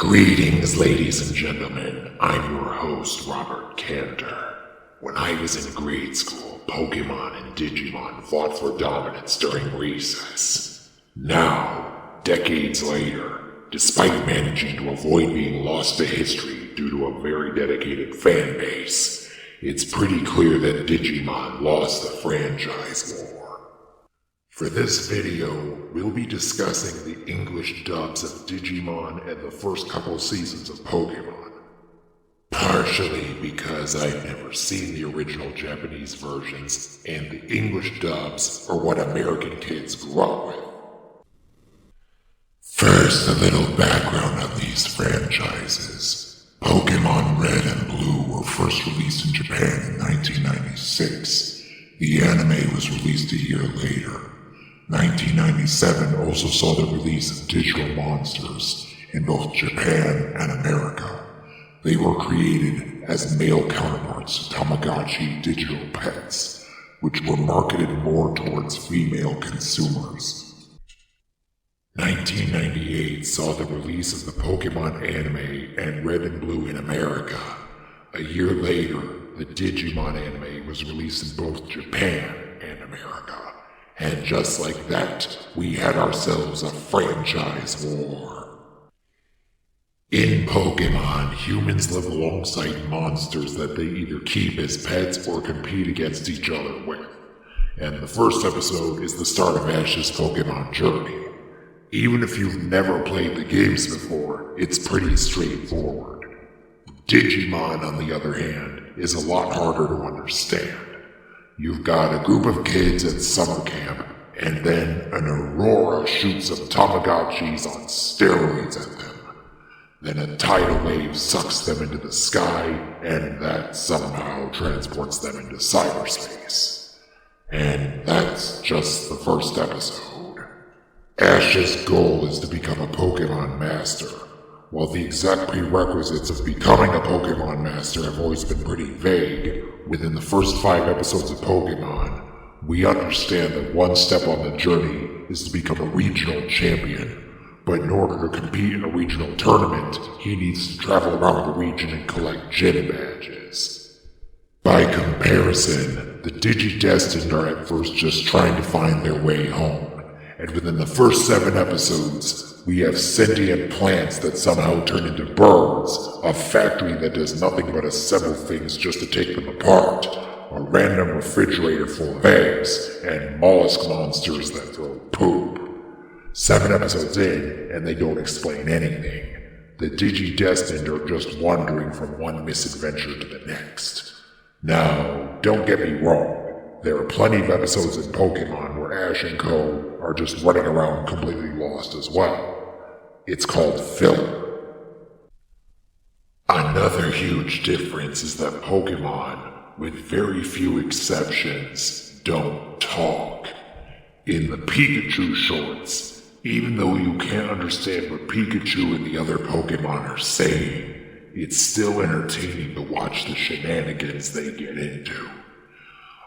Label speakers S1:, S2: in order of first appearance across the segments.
S1: Greetings, ladies and gentlemen. I'm your host, Robert Canter. When I was in grade school, Pokémon and Digimon fought for dominance during recess. Now, decades later, despite managing to avoid being lost to history due to a very dedicated fan base, it's pretty clear that Digimon lost the franchise war. For this video, we'll be discussing the English dubs of Digimon and the first couple seasons of Pokémon. Partially because I've never seen the original Japanese versions, and the English dubs are what American kids grew up with. First, a little background on these franchises. Pokémon Red and Blue were first released in Japan in 1996. The anime was released a year later. 1997 also saw the release of digital monsters in both Japan and America. They were created as male counterparts to Tamagotchi digital pets, which were marketed more towards female consumers. 1998 saw the release of the Pokémon anime and Red and Blue in America. A year later, the Digimon anime was released in both Japan and America. And just like that, we had ourselves a franchise war. In Pokémon, humans live alongside monsters that they either keep as pets or compete against each other with. And the first episode is the start of Ash's Pokémon journey. Even if you've never played the games before, it's pretty straightforward. Digimon, on the other hand, is a lot harder to understand. You've got a group of kids at summer camp, and then an Aurora shoots some Tamagotchis on steroids at them. Then a tidal wave sucks them into the sky, and that somehow transports them into cyberspace. And that's just the first episode. Ash's goal is to become a Pokémon Master. While the exact prerequisites of becoming a Pokémon Master have always been pretty vague, within the first 5 episodes of Pokémon, we understand that one step on the journey is to become a regional champion. But in order to compete in a regional tournament, he needs to travel around the region and collect gym badges. By comparison, the Digidestined are at first just trying to find their way home. And within the first 7 episodes, we have sentient plants that somehow turn into birds, a factory that does nothing but assemble things just to take them apart, a random refrigerator full of eggs, and mollusk monsters that throw poop. 7 episodes in, and they don't explain anything. The Digidestined are just wandering from one misadventure to the next. Now, don't get me wrong. There are plenty of episodes in Pokémon where Ash and Co. are just running around completely lost as well. It's called filler. Another huge difference is that Pokémon, with very few exceptions, don't talk. In the Pikachu shorts, even though you can't understand what Pikachu and the other Pokémon are saying, it's still entertaining to watch the shenanigans they get into.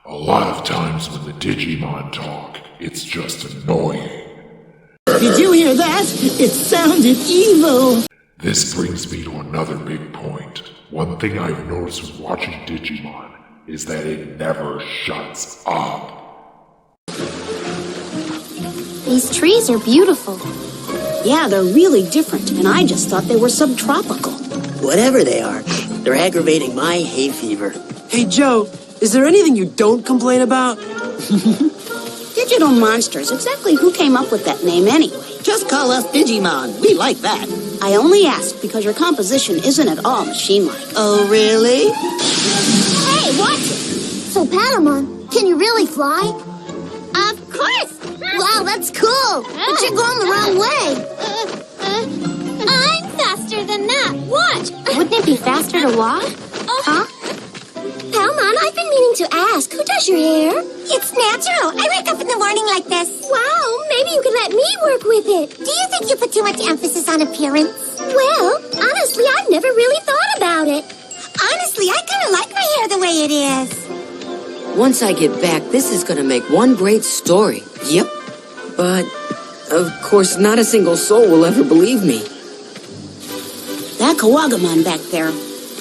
S1: A lot of times when the Digimon talk, it's just annoying.
S2: Did you hear that? It sounded evil.
S1: This brings me to another big point. One thing I've noticed with watching Digimon is that it never shuts up.
S3: These trees are beautiful.
S2: Yeah, they're really different, and I just thought they were subtropical.
S4: Whatever they are, they're aggravating my hay fever.
S5: Hey, Joe, is there anything you don't complain about?
S2: Digital monsters, exactly who came up with that name anyway?
S4: Just call us Digimon. We like that.
S2: I only ask because your composition isn't at all machine-like.
S4: Oh, really?
S3: Hey, watch it! So, Patamon, can you really fly? Of course! Wow, that's cool! But you're going the wrong way! I'm faster than that! Watch! Wouldn't it be faster to walk? Huh? Palmon, I've been meaning to ask, who does your hair? It's natural. I wake up in the morning like this. Wow, maybe you could let me work with it. Do you think you put too much emphasis on appearance? Well, honestly, I've never really thought about it. Honestly, I kind of like my hair the way it is.
S6: Once I get back, this is going to make one great story. Yep. But, of course, not a single soul will ever believe me.
S2: That Agumon back there,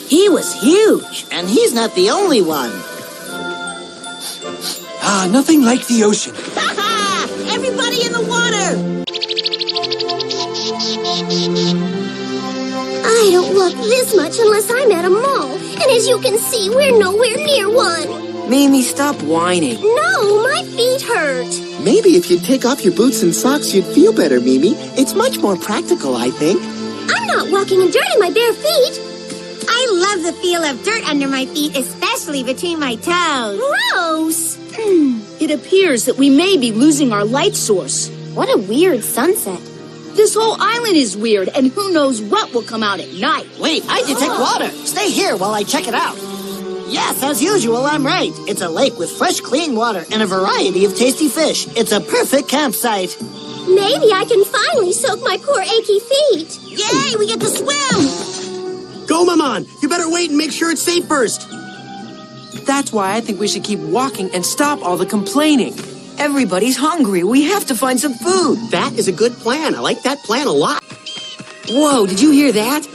S2: he was huge.
S4: And he's not the only one.
S5: Ah, nothing like the ocean.
S2: Everybody in the water!
S3: I don't walk this much unless I'm at a mall. And as you can see, we're nowhere near one.
S6: Mimi, stop whining.
S3: No, my feet hurt.
S7: Maybe if you'd take off your boots and socks, you'd feel better, Mimi. It's much more practical, I think.
S3: I'm not walking in dirt in my bare feet.
S8: I love the feel of dirt under my feet, especially between my toes.
S3: Gross.
S2: It appears that we may be losing our light source.
S3: What a weird sunset.
S2: This whole island is weird, and who knows what will come out at night.
S4: Wait, I detect water. Stay here while I check it out. Yes, as usual, I'm right. It's a lake with fresh, clean water and a variety of tasty fish. It's a perfect campsite.
S3: Maybe I can finally soak my poor achy feet.
S2: Yay, we get to swim!
S5: Go, Maman. You better wait and make sure it's safe first. That's why I think we should keep walking and stop all the complaining.
S6: Everybody's hungry. We have to find some food.
S4: That is a good plan. I like that plan a lot.
S6: Whoa, did you hear that?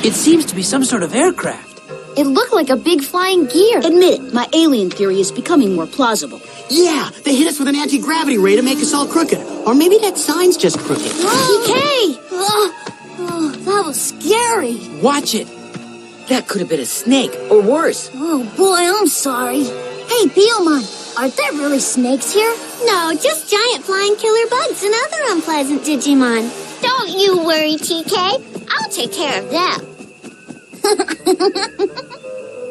S5: It seems to be some sort of aircraft.
S3: It looked like a big flying gear.
S2: Admit it, my alien theory is becoming more plausible.
S4: Yeah, they hit us with an anti-gravity ray to make us all crooked. Or maybe that sign's just crooked.
S3: TK! Oh, that was scary.
S5: Watch it.
S6: That could have been a snake, or worse.
S3: Oh, boy, I'm sorry. Hey, Beelmon, aren't there really snakes here?
S8: No, just giant flying killer bugs and other unpleasant Digimon. Don't you worry, TK. I'll take care of them.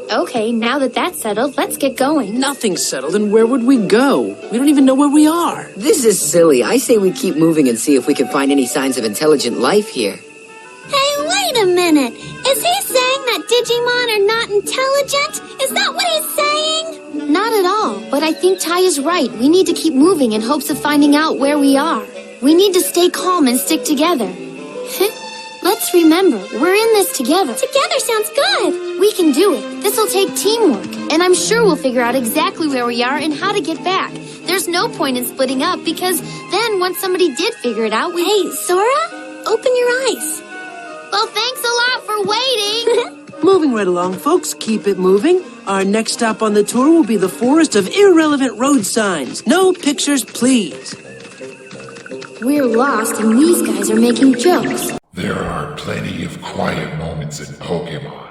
S3: Okay, now that that's settled, let's get going.
S5: Nothing's settled, and where would we go? We don't even know where we are.
S6: This is silly. I say we keep moving and see if we can find any signs of intelligent life here.
S8: Hey, wait a minute. Is he saying that Digimon are not intelligent? Is that what he's saying?
S3: Not at all, but I think Ty is right. We need to keep moving in hopes of finding out where we are. We need to stay calm and stick together. Let's remember, we're in this together.
S8: Together sounds good.
S3: We can do it. This'll take teamwork, and I'm sure we'll figure out exactly where we are and how to get back. There's no point in splitting up, because then once somebody did figure it out,
S8: Hey, Sora, open your eyes.
S3: Well, thanks a lot for waiting.
S5: Moving right along, folks. Keep it moving. Our next stop on the tour will be the forest of irrelevant road signs. No pictures, please.
S3: We're lost, and these guys are making jokes.
S1: There are plenty of quiet moments in Pokémon.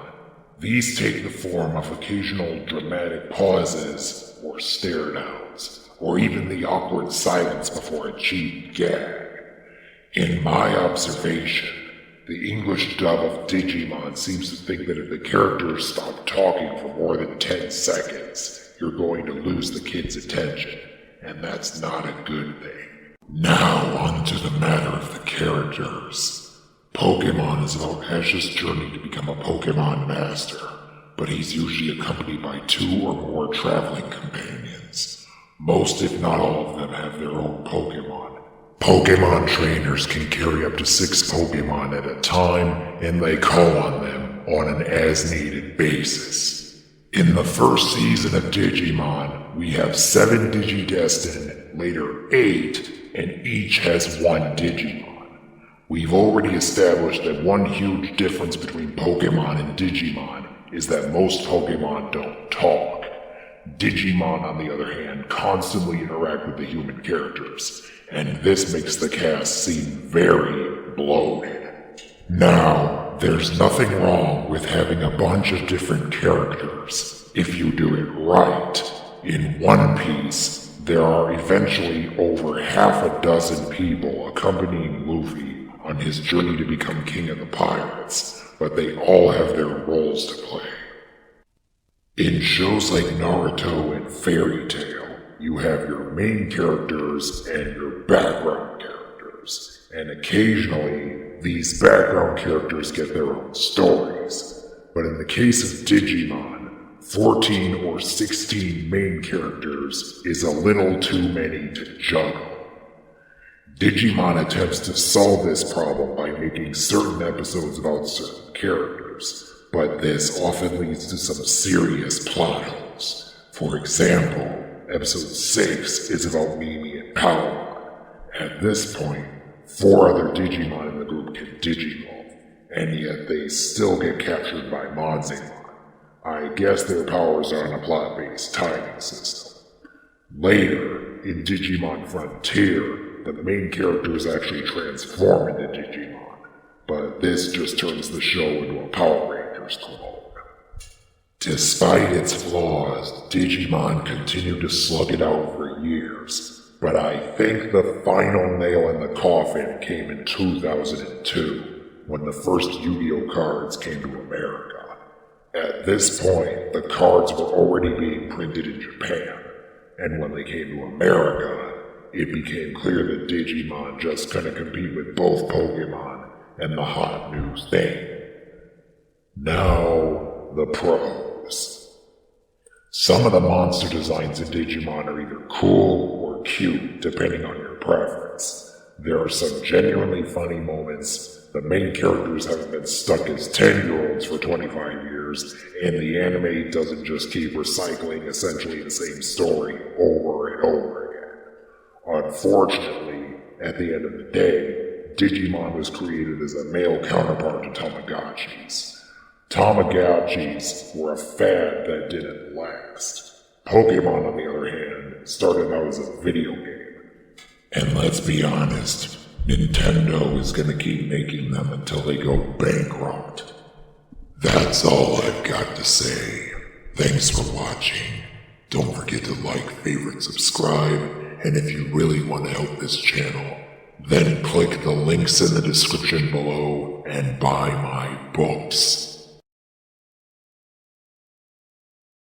S1: These take the form of occasional dramatic pauses, or stare downs, or even the awkward silence before a cheap gag. In my observation, the English dub of Digimon seems to think that if the characters stop talking for more than 10 seconds, you're going to lose the kid's attention, and that's not a good thing. Now on to the matter of the characters. Pokémon is about Ash's journey to become a Pokémon master, but he's usually accompanied by 2 or more traveling companions. Most, if not all of them, have their own Pokémon. Pokémon trainers can carry up to 6 Pokémon at a time, and they call on them on an as-needed basis. In the first season of Digimon, we have 7 Digidestined, later 8, and each has 1 Digimon. We've already established that one huge difference between Pokémon and Digimon is that most Pokémon don't talk. Digimon, on the other hand, constantly interact with the human characters, and this makes the cast seem very bloated. Now, there's nothing wrong with having a bunch of different characters, if you do it right. In One Piece, there are eventually over half a dozen people accompanying Luffy on his journey to become king of the pirates, but they all have their roles to play. In shows like Naruto and Fairy Tail, you have your main characters and your background characters, and occasionally these background characters get their own stories. But in the case of Digimon, 14 or 16 main characters is a little too many to juggle. Digimon attempts to solve this problem by making certain episodes about certain characters, but this often leads to some serious plot holes. For example, episode 6 is about Mimi and Palamon. At this point, 4 other Digimon in the group can Digivolve. and yet they still get captured by Monzamon. I guess their powers are on a plot-based timing system. Later, in Digimon Frontier, the main characters actually transform into Digimon, but this just turns the show into a Power Rangers clone. Despite its flaws, Digimon continued to slug it out for years, but I think the final nail in the coffin came in 2002, when the first Yu-Gi-Oh! Cards came to America. At this point, the cards were already being printed in Japan, and when they came to America, it became clear that Digimon just couldn't compete with both Pokémon and the hot new thing. Now, the pros. Some of the monster designs in Digimon are either cool or cute, depending on your preference. There are some genuinely funny moments. The main characters haven't been stuck as 10-year-olds for 25 years, and the anime doesn't just keep recycling essentially the same story over and over again. Unfortunately, at the end of the day, Digimon was created as a male counterpart to Tamagotchis. Tamagotchis were a fad that didn't last. Pokemon, on the other hand, started out as a video game. And let's be honest, Nintendo is gonna keep making them until they go bankrupt. That's all I've got to say. Thanks for watching. Don't forget to like, favorite, subscribe, and if you really want to help this channel, then click the links in the description below and buy my books.